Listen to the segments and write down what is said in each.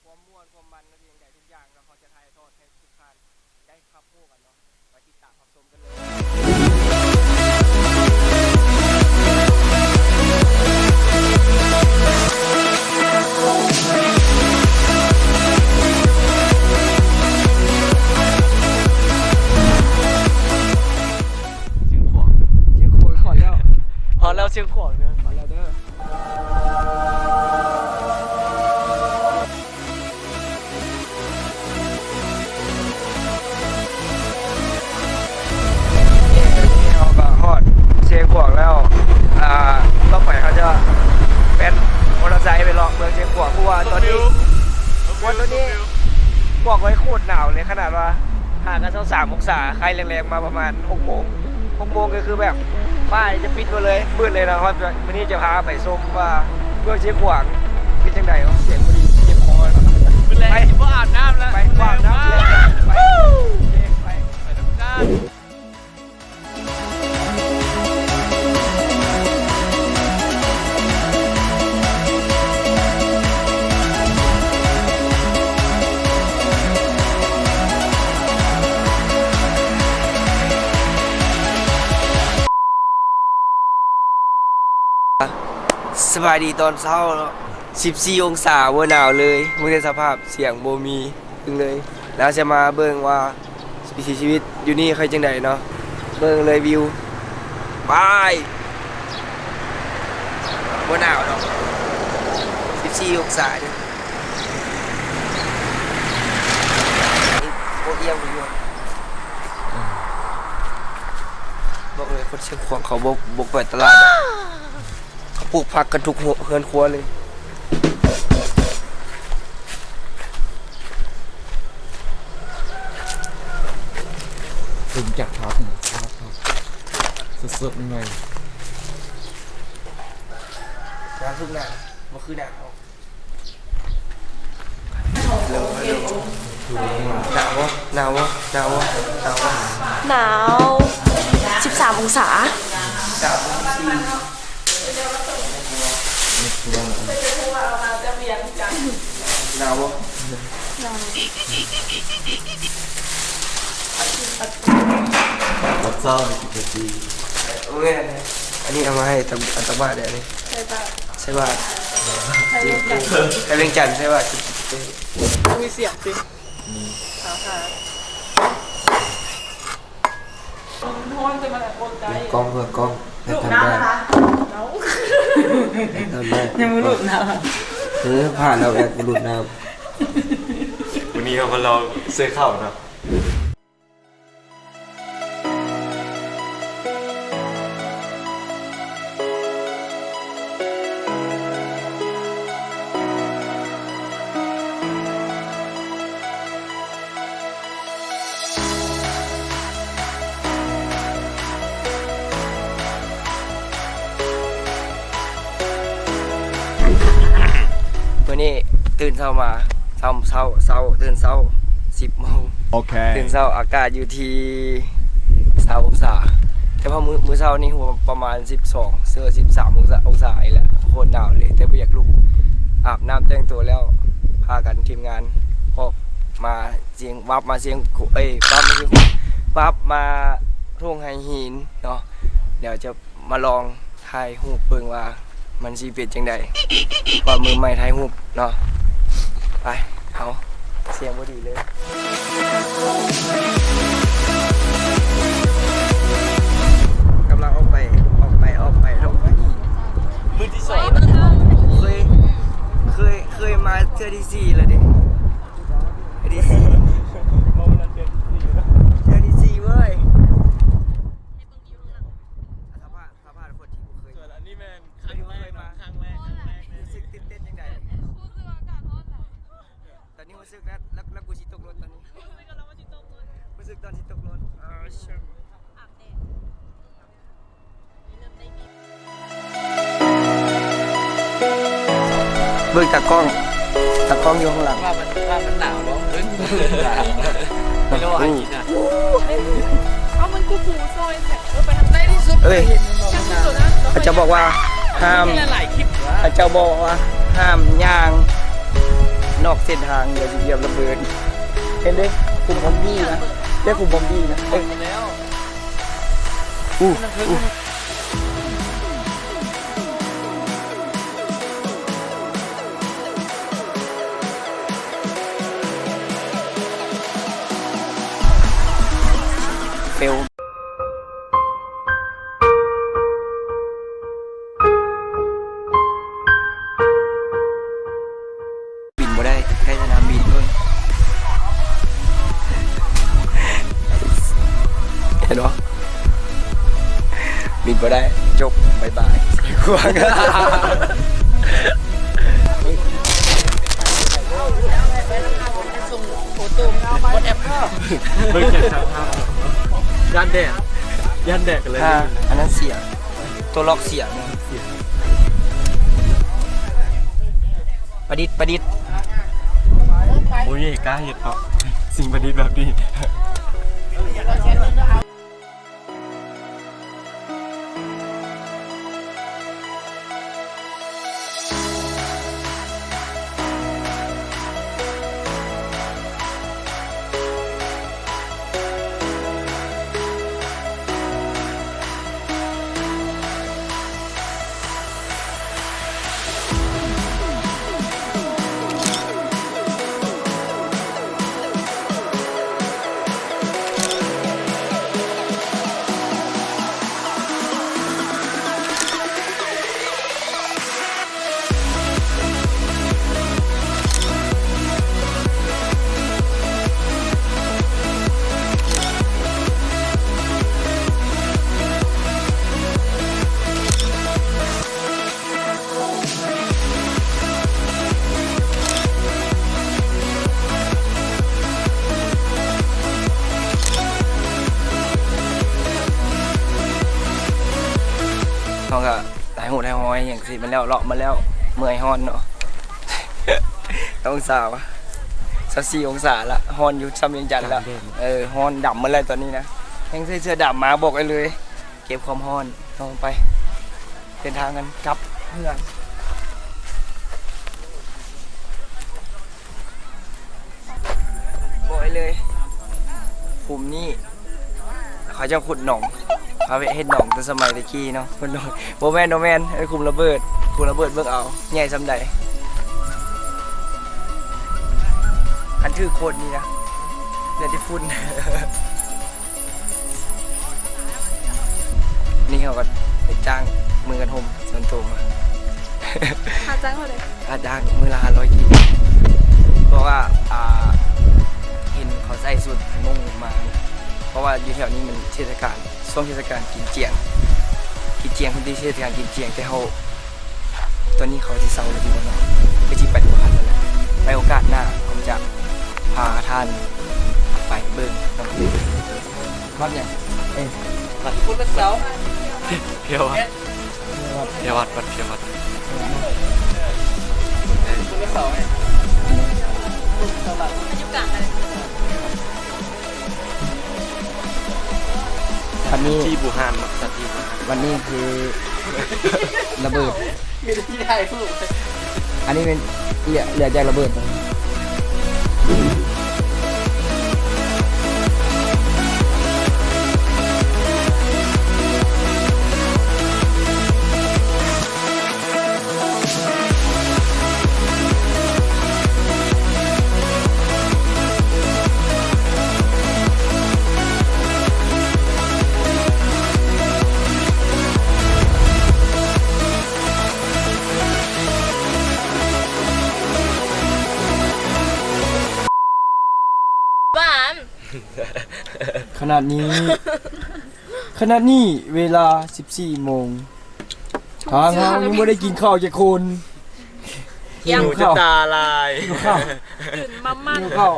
ความม่วนความมันนั่นเองได้ทุกอย่างแล้วเขาจะถ่ายทอดให้ทุกท่านได้รับรู้กันเนาะไปติดตามรับชมกันเลยพอแล้วเชียงขวางเนอะพอแล้วเด้อเราก็ฮอดเชียงขวางแล้วต่อไปเขาจะเป็นมอเตอร์ไซค์ไปเลาะเมืองเชียงขวางเพราะว่าตอนนี้บอกไว้โคตรหนาวเลยขนาดว่าห่างกันสัก3 องศาใครแรงๆมาประมาณ6 โมงก็คือแบบป้ายจะปิดไปเลยมืดเลยนะครับวันนี้จะพาไปชมว่าเมืองเชียงขวางเป็นจังได๋เสียงพอดีเจ็บคอไปบ่อาบน้ำแล้วไปอาบน้ำเลยไปทำการสบายดีตอนเช้า14 องศาบ่หนาวเลยมื้อนี้สภาพเสียงบ่มีตึงเลยแล้วจะมาเบิ่งว่าวิถีชีวิตอยู่นี่ใครจังไดเนาะเบิ่งเลยวิวบายบ่หนาวเนาะ14 องศาเด้อโคเอียงอยู่บอกเลยคนเชียงขวางเขาบ่เปิดตลาดเขาปลูกผักกันทุกเฮือนครัวเลยถึงจากครับสดๆยังไงน้ำทุกหนาวมันคือหนาวเร็วหนาวหนาวหนาวหนาวหนาว13 องศาหนาวตัดเศร้าใน10 นาทีโอเคอันนี้เอามาให้อัตมาเดี๋ยวนี้ใช่ป่ะใครเล่นจันใช่ป่ะมีเสียงสิกล้องเพื่อกล้องให้ทำได้ยังไม่หลุดนะผ่านเราแอดหลุดน้ำวันนี้เราเสื้อเข้านะวันนี้ตื่นเช้ามาตื่นเช้า10 โมงโอเคตื่นเช้าอากาศอยู่ที่20 องศาแต่พอมื้อเช้านี่หัวประมาณ12เสื้อ13 องศาอีกแล้วโคตรหนาวเลยแต่ไม่อยากลุกอาบน้ำแต่งตัวแล้วพากันทีมงานออกมาเสียงวับมาเสียงวับมาทุ่งไฮหินเนาะเดี๋ยวจะมาลองถ่ายรูปเบิ่งว่ามันสิเป็นจังได๋ว่ามือใหม่ถ่ายรูปเนาะไปเอาเสียงบ่ดีเลยกำลังออกไปลงไปมือที่2เคยมาเทื่อที่4แล้วดิที่4เทื่อที่4เว้ยสภาพคนที่บ่เคยอันนี้แม่นครั้งแรกรู้สึกตื่นเต้นจังได๋ตอนนี้รู้สึกแล้วกูสิตกรถตอนนี้รู้สึกตอนสิตกรถชิเบิ่งตากล้องอยู่ข้างหลังว่ามันหนาวเนาะไม่รู้ว่าอันนี้นะเอามันคือผูซอยแสกไปทางใต้ที่สุดเขาจะบอกว่าห้าม หลายคลิปเขาจะบอกว่าห้ามย่างนอก อกเส้นทางเดี๋ยวจะเหยียบระเบิดเห็นดิกลุ่มบอมบี้นะเรียกกลุ่มบอมบี้นะแล้ว อู้เฟลบินบ่ได้แค่สนามบินด้วยเห็นปะบินบ่ได้จบบายบายกวางเฮ้ยแข่งทางภาพย่านแดดกันเลย อันนั้นเสียงตัวล็อกเสียงประดิษฐ์ โอ้ยกล้าเห็นเหรอสิ่งประดิษฐ์แบบนี้ เขาก็หลายหูหลายหอยอย่างสิมันแล้วเลาะมาแล้วเมื่อยฮอนเนาะ องศาวะ24 องศาละฮอนอยู่ซ้ำเวียงจันทน์ละฮอนดำมาเลยตอนนี้นะยังใส่เสื้อดำมาบอกเลย เก็บความฮอนลงไปเดินทางกันกลับเพื่อนบอกเลยภูมินี่เขาจะขุดหนองเขาไปเฮ็ดหนองแต่สมัยตะกี้เนาะขุดหนองโบแมนไอ้คุมระเบิดเบิ่งเอาใหญ่สำใดอันถือโคตรนี่นะเดี๋ยวที่ฝุ่น นี่เขาก็ไปจ้างมือกันห่มส่วนตัวมา หาจ้างเขาเลย จ้างมือละ500กีเพราะว่าเห็นเขาใส่สุดมุ่งมาเพราะว่าอยู่แถวนี้มันเทศกาลช่วงเทศกาลกินเจียงคนที่เทศกาลกินเจียงแต่เขาตอนนี้เขาจะเศร้าเลยที่บ้านเราไปจีไปดูกันแล้วไปโอกาสหน้าผมจะพาท่านไปเบิ่งน้องครับเนี่ย คุณเป็นเสา เพียววัดวัดเพียววัด คุณเป็นเสาไง มันอยู่กลางอะไร วันนี้ ที่บูฮานสัตว์ที่บูฮาน วันนี้คือ ระเบิด มีแต่ที่ไทยพูด อันนี้เป็นเหลือจากระเบิดขนาดนี้เวลา 14 โมงทางเรายังไม่ได้กินข้าวจากคน หิวจะตาลาย ข้าว ตื่นมามั่ง ข้าว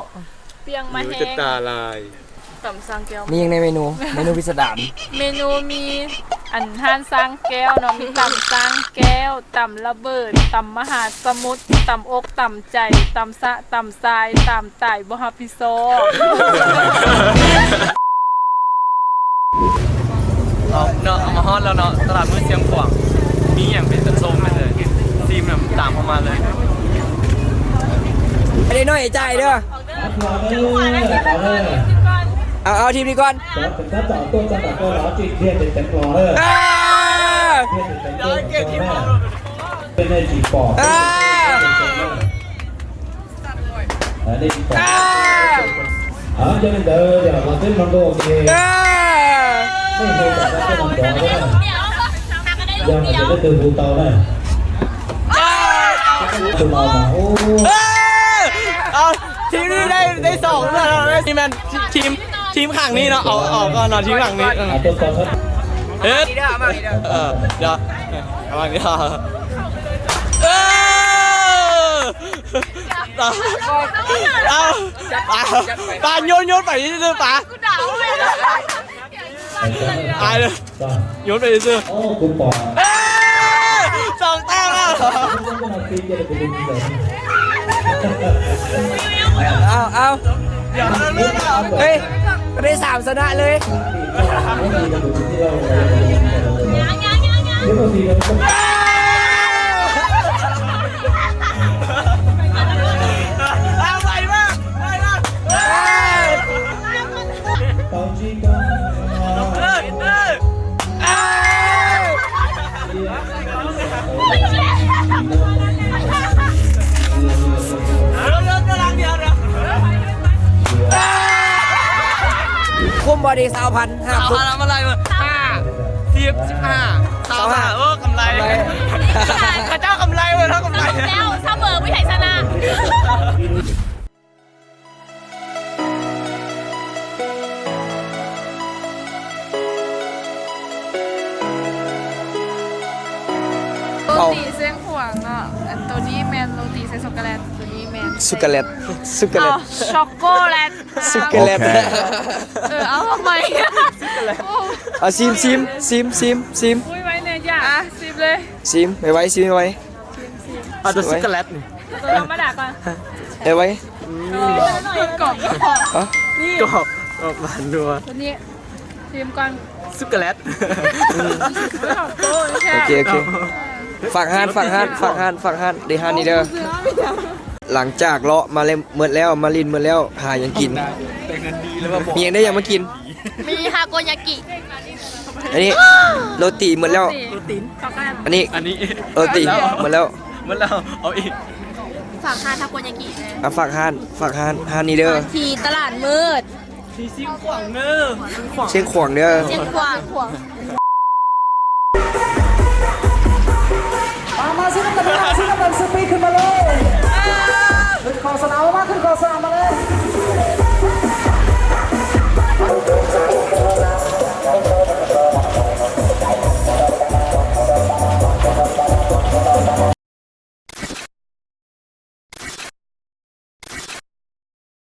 เปียงมา หิว แห้ จะ ง ตาลาย ต่ำสังแก้ว นี่ยังในเมนูพิสดาร เมนูมีอันห่านสังแก้วเนาะมีต่ำสังแก้วต่ำระเบิดต่ำมหาสมุทรต่ำอกต่ำใจต่ำสะต่ำทรายต่ำไต่บฮับพิโซ เนาะเอามาฮอดแล้วเนาะตลาดมืดเชียงขวางมีอย่างเป็นส้มๆไปเลยซีมเนี่ยตามเข้ามาเลย อัน ได้น้อยใจเด้อเอาทีมนี้ก่อนเป็นในจีปอกได้จีปอกจะเป็นเดิมอย่างมันเป็นมันโดเกไม่เคยจับได้มันโดนเลยยังมันจะตื่นหูเตาได้คุณเอามาโอ้เอาทีมนี้ได้สองแล้วทีมแมนทีมข้างนี้เนาะเอาก่อนเนาะทีมข้างนี้ตัวต่อครับเดี๋ยวเดี๋ยวเอามาดิเอาปาโยนไปที่ซื้อปาตายเลยโยนไปที่ซื้อ โอ้คุณปอสองแต้มแล้วเอาเฮ้ยได้3ชนะเลยคุ้มบอดี้2,000 เอาทำอะไรมา15 15กำไรข้าเจ้ากำไรเลยถ้ากำไรแล้วเสมอไม่ใช่ชนะโรตีเส้นขวางอ่ะอันตัวนี้แมนโรตีเส้นช็อกโกแลตตัวนี้แมนช็อกโกแลตช็อกโกแลตเอาทำไมเอาซิมอุ้ยไว้เนี่ยอย่าซิมเลยซิมไว้เอาตัวช็อกโกแลตนี่ตัวธรรมดาก่อนไว้กรอบนี่กรอบหวานนัวตัวนี้ซิมก่อนช็อกโกแลตโอเคฝากห้านได้ห้านนี่เด้อหลังจากเลาะมาเล่มเมื่อแล้วมาลินเมื่อแล้วหายังกินมียังได้ยังมากินมีฮาโกยากิอันนี้โรตีหมดแล้วอันนี้โรตีหมดแล้วเอาอีกฝากฮานฮาโกยากิฝากห้านนี่เด้อทีตลาดมืดทีเชียงขวางเด้อเชียงขวางเด้อเชียงขวางมาซิน้ำมันสปีดขึ้นมาเลย